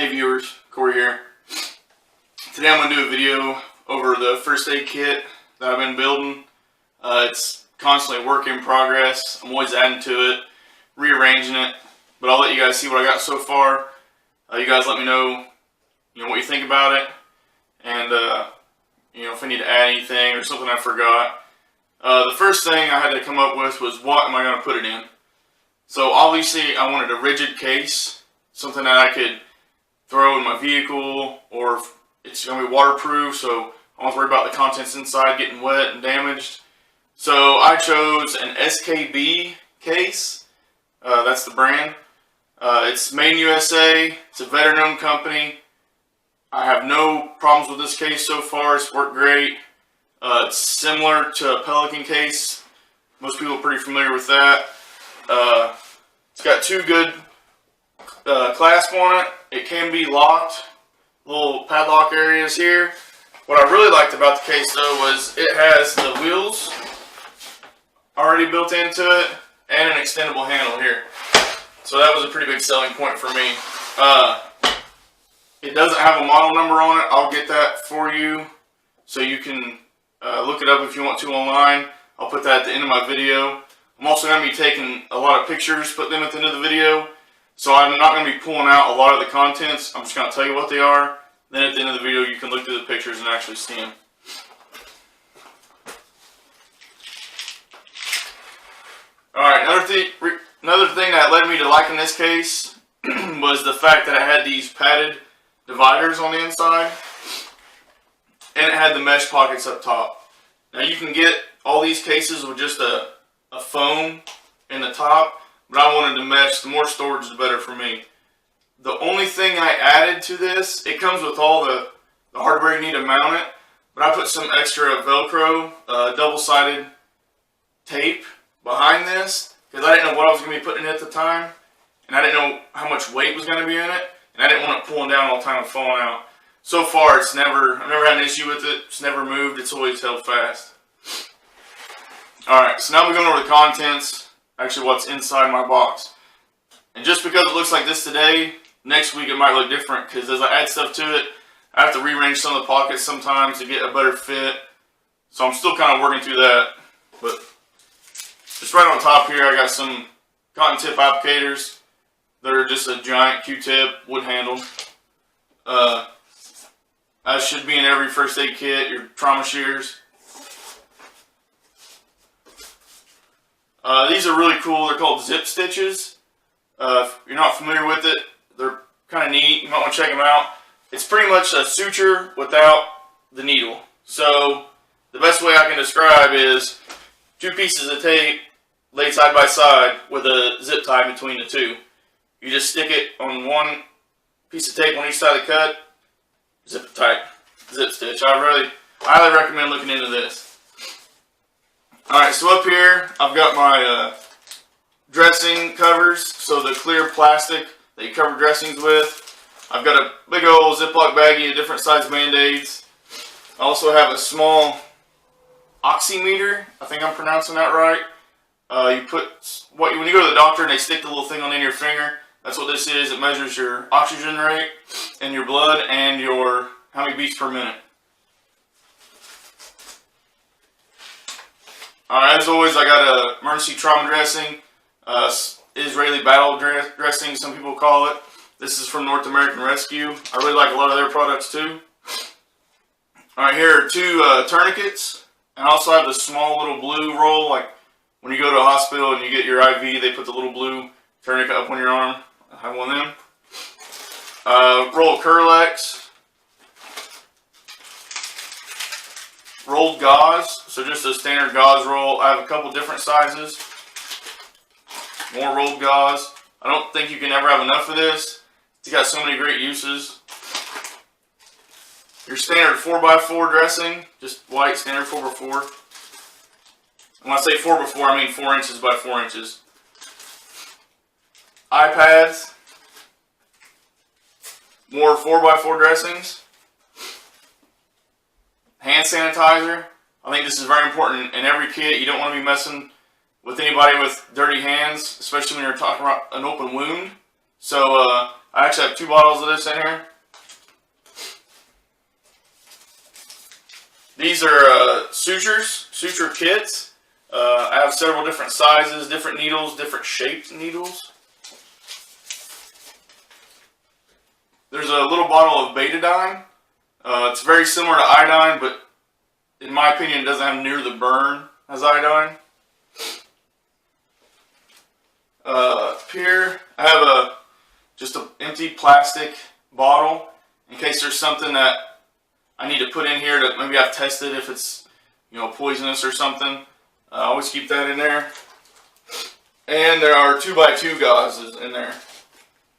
Hey viewers, Corey here. Today I'm going to do a video over the first aid kit that I've been building. It's constantly work in progress. I'm always adding to it, rearranging it, but I'll let you guys see what I got so far. You guys let me know, what you think about it, and if I need to add anything or something I forgot. The first thing I had to come up with was what am I going to put it in. So obviously I wanted a rigid case, something that I could throw in my vehicle, or it's going to be waterproof, so I don't have to worry about the contents inside getting wet and damaged. So I chose an SKB case. That's the brand. It's made in USA. It's a veteran-owned company. I have no problems with this case so far. It's worked great. It's similar to a Pelican case. Most people are pretty familiar with that. It's got two good clasp on it. It can be locked. Little padlock areas here. What I really liked about the case though was it has the wheels already built into it and an extendable handle here. So that was a pretty big selling point for me. It doesn't have a model number on it. I'll get that for you so you can look it up if you want to online. I'll put that at the end of my video. I'm also going to be taking a lot of pictures, put them at the end of the video. So I'm not going to be pulling out a lot of the contents. I'm just going to tell you what they are. Then at the end of the video you can look through the pictures and actually see them. Alright, another thing that led me to liking this case was the fact that it had these padded dividers on the inside. And it had the mesh pockets up top. Now you can get all these cases with just a foam in the top, but I wanted to mesh. The more storage, the better for me. The only thing I added to this, it comes with all the hardware you need to mount it, but I put some extra Velcro, double-sided tape behind this, because I didn't know what I was going to be putting in it at the time, and I didn't know how much weight was going to be in it, and I didn't want it pulling down all the time and falling out. So far, I've never had an issue with it. It's never moved. It's always held fast. Alright, so now we're going over the contents, actually what's inside my box. And just because it looks like this today, next week it might look different, because as I add stuff to it, I have to rearrange some of the pockets sometimes to get a better fit. So I'm still kind of working through that. But just right on top here, I got some cotton tip applicators that are just a giant Q-tip, wood handled. That should be in every first aid kit, your trauma shears. These are really cool. They're called zip stitches. If you're not familiar with it, they're kind of neat. You might want to check them out. It's pretty much a suture without the needle. So the best way I can describe is two pieces of tape laid side by side with a zip tie between the two. You just stick it on one piece of tape on each side of the cut, zip it tight, zip stitch. I highly recommend looking into this. Alright, so up here I've got my dressing covers, so the clear plastic that you cover dressings with. I've got a big old Ziploc baggie of different size Band-Aids. I also have a small oximeter, I think I'm pronouncing that right. When you go to the doctor and they stick the little thing on the end of your finger, that's what this is. It measures your oxygen rate in your blood and how many beats per minute. Alright, as always, I got a emergency trauma dressing, Israeli battle dressing, some people call it. This is from North American Rescue. I really like a lot of their products too. Alright, here are two tourniquets, and I also have the small little blue roll, like when you go to a hospital and you get your IV, they put the little blue tourniquet up on your arm. I have one of them. Roll of Curlex. Rolled gauze, so just a standard gauze roll. I have a couple different sizes. More rolled gauze. I don't think you can ever have enough of this. It's got so many great uses. Your standard 4x4 dressing, just white standard 4x4. When I say 4x4, I mean 4 inches by 4 inches. iPads. More 4x4 dressings. Hand sanitizer. I think this is very important in every kit. You don't want to be messing with anybody with dirty hands, especially when you're talking about an open wound. So I I actually have 2 bottles of this in here. These are suture kits. I have several different sizes, different needles, different shaped needles. There's a little bottle of betadine. It's very similar to iodine, but in my opinion, it doesn't have near the burn as iodine. Up here, I have just an empty plastic bottle in case there's something that I need to put in here that maybe I've tested if it's, you know, poisonous or something. I always keep that in there. And there are 2x2 gauzes in there.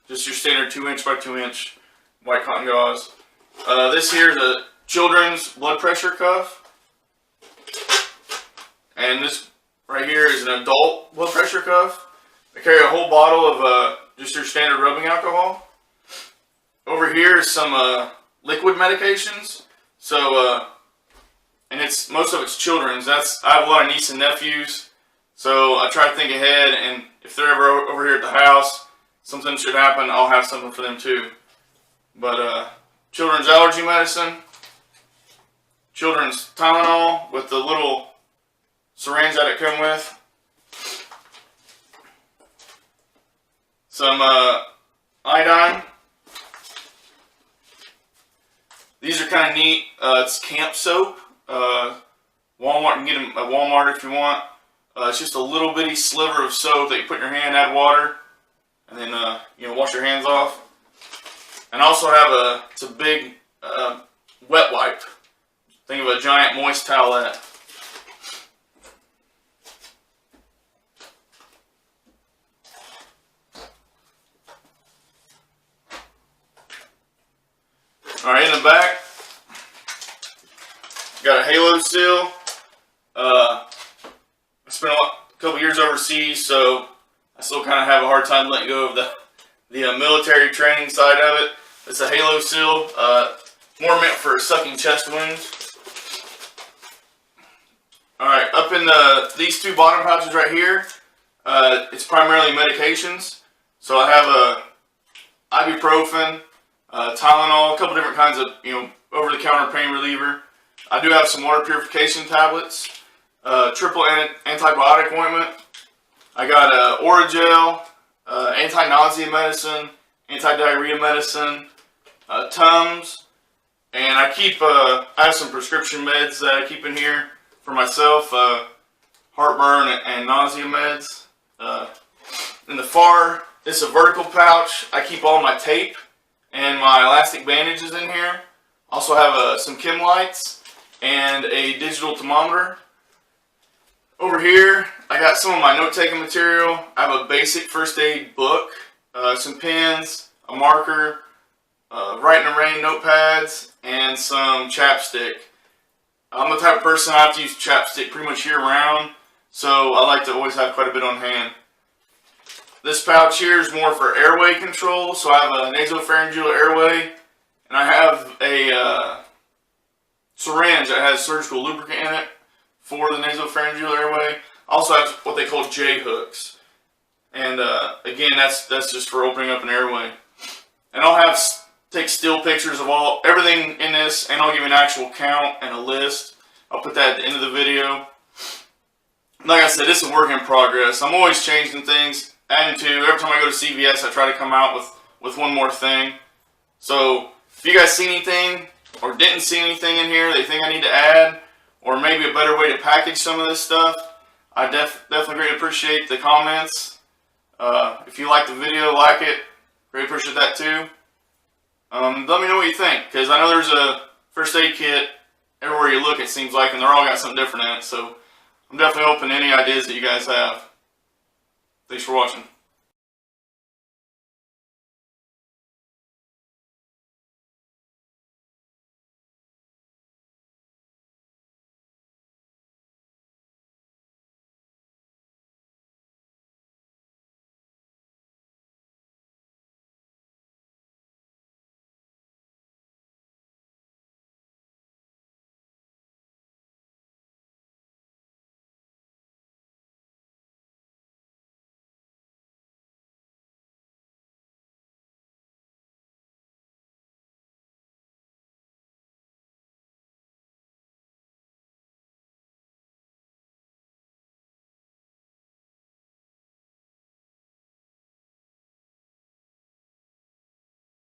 Just your standard 2" by 2" white cotton gauze. This here is a children's blood pressure cuff. And this right here is an adult blood pressure cuff. I carry a whole bottle of just your standard rubbing alcohol. Over here is some liquid medications. So, and most of it's children's. I have a lot of nieces and nephews, so I try to think ahead, and if they're ever over here at the house, something should happen, I'll have something for them too. But children's allergy medicine, children's Tylenol with the little syringe that it comes with, some iodine. These are kind of neat. It's camp soap. Walmart, you can get them at Walmart if you want. It's just a little bitty sliver of soap that you put in your hand, add water, and then you know, wash your hands off. And I also have it's a big wet wipe. Think of a giant moist towelette. Alright, in the back, got a halo seal. I spent a couple years overseas, so I still kind of have a hard time letting go of the military training side of it. It's a halo seal, more meant for sucking chest wounds. Alright, up in these 2 bottom pouches right here, it's primarily medications. So I have ibuprofen, Tylenol, a couple different kinds of, you know, over-the-counter pain reliever. I do have some water purification tablets, triple antibiotic ointment. I got Oragel, anti-nausea medicine, anti-diarrhea medicine, Tums, and I have some prescription meds that I keep in here for myself, heartburn and nausea meds. In the far, it's a vertical pouch. I keep all my tape and my elastic bandages in here. Also have some chem lights and a digital thermometer. Over here, I got some of my note-taking material. I have a basic first aid book, some pens, a marker, Write in the Rain notepads, and some chapstick. I'm the type of person I have to use chapstick pretty much year-round, so I like to always have quite a bit on hand. This pouch here is more for airway control, so I have a nasopharyngeal airway, and I have a syringe that has surgical lubricant in it for the nasopharyngeal airway. I also have what they call J-hooks, and again, that's just for opening up an airway. And I'll take still pictures of everything in this, and I'll give you an actual count and a list. I'll put that at the end of the video. Like I said, it's a work in progress. I'm always changing things, adding to. Every time I go to CVS, I try to come out with one more thing. So if you guys see anything or didn't see anything in here that you think I need to add, or maybe a better way to package some of this stuff, I definitely greatly appreciate the comments. If you like the video, like it. Greatly appreciate that too. Let me know what you think, because I know there's a first aid kit everywhere you look, it seems like, and they're all got something different in it. So I'm definitely open to any ideas that you guys have. Thanks for watching.